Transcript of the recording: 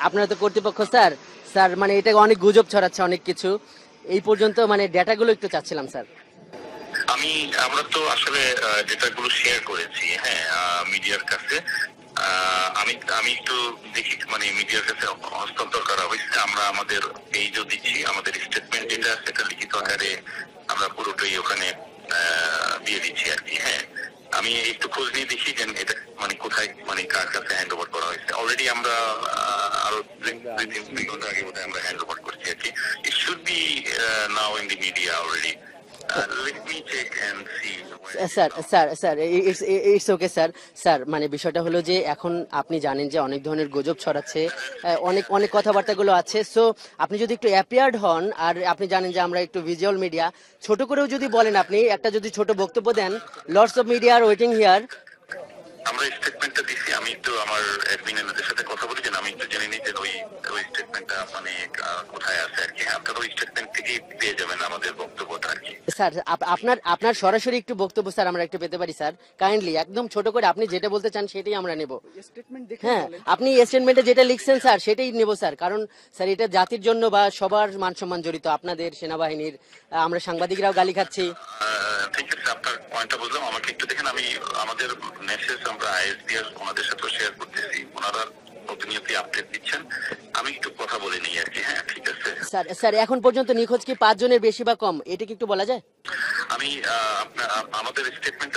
আপনারা তো কর্তৃপক্ষ স্যার, স্যার মানে এটা অনেক গুজব ছড়াচ্ছে অনেক কিছু, এই পর্যন্ত মানে ডেটাগুলো একটু চাচ্ছিলাম স্যার। আমি আমরা তো আসলে ডেটাগুলো শেয়ার করেছি, হ্যাঁ, মিডিয়ার কাছে। আমি আমি একটু দেখি, মানে মিডিয়ার কাছে হস্তান্তর করা হয়েছে। আমরা আমাদের পেজও দিচ্ছি, আমাদের স্টেটমেন্ট যেটা সেটা লিখিত আকারে আমরা পুরোটাই ওখানে দিয়ে দিচ্ছি আর কি। হ্যাঁ, আমি একটু খোঁজ নিয়ে দেখি যে এটা মানে কোথায়, মানে কার কাছে হ্যান্ড ওভার করা হয়েছে। অলরেডি আমরা আরো দুই ঘন্টা আগে বোধহয় আমরা হ্যান্ড ওভার করছি আর কি। It should be now in the media already. Let me check and see where it is sir now. Sir sir it's okay sir. Sir মানে বিষয়টা হলো যে এখন আপনি জানেন যে অনেক ধরনের গুজব ছড়াচ্ছে, অনেক অনেক কথাবার্তাগুলো আছে। সো আপনি যদি একটু অ্যাপিয়ার্ড হন, আর আপনি জানেন যে আমরা একটু ভিজুয়াল মিডিয়া, ছোট করেও যদি বলেন, আপনি একটা যদি ছোট বক্তব্য দেন, lots of media are waiting here. আমরা স্টেটমেন্টটা দিছি। আমি একটু আমার অ্যাডমিনের সাথে কথা বলি, যে আমি একটু জেনে নিই যে ওই ওই স্টেটমেন্টটা মানে কোথায় আছে আর কি। হ্যাঁ, আপনারা ওই স্টেটমেন্ট থেকেই পেয়ে যাবেন আমাদের বক্তব্যটা আর কি। স্যার আপনার আপনার সরাসরি একটু বক্তব্য স্যার আমরা একটু পেতে পারি স্যার, কাইন্ডলি একদম ছোট করে আপনি যেটা বলতে চান সেটাই আমরা নেব। হ্যাঁ, আপনি স্টেটমেন্টে যেটা লিখছেন স্যার সেটাই নেব স্যার, কারণ স্যার এটা জাতির জন্য বা সবার মান সম্মান জড়িত, আপনাদের সেনাবাহিনীর, আমরা সাংবাদিকরাও গালি খাচ্ছি। ঠিক আছে, আপনার পয়েন্টটা বুঝলাম। আমাকে একটু দেখেন, আমি আমাদের মেসেজ আমরা আইএসডিআর ওনাদের সাথেও শেয়ার করতেছি, ওনারা প্রতিনিয়তই আপডেট দিচ্ছেন। আমি একটু কথা বলে নিই আর কি। হ্যাঁ, ঠিক আছে। স্যার স্যার এখন পর্যন্ত নিখোঁজ কি 5 জনের বেশি বা কম, এটা কি একটু বলা যায়? আমি আমাদের স্টেটমেন্ট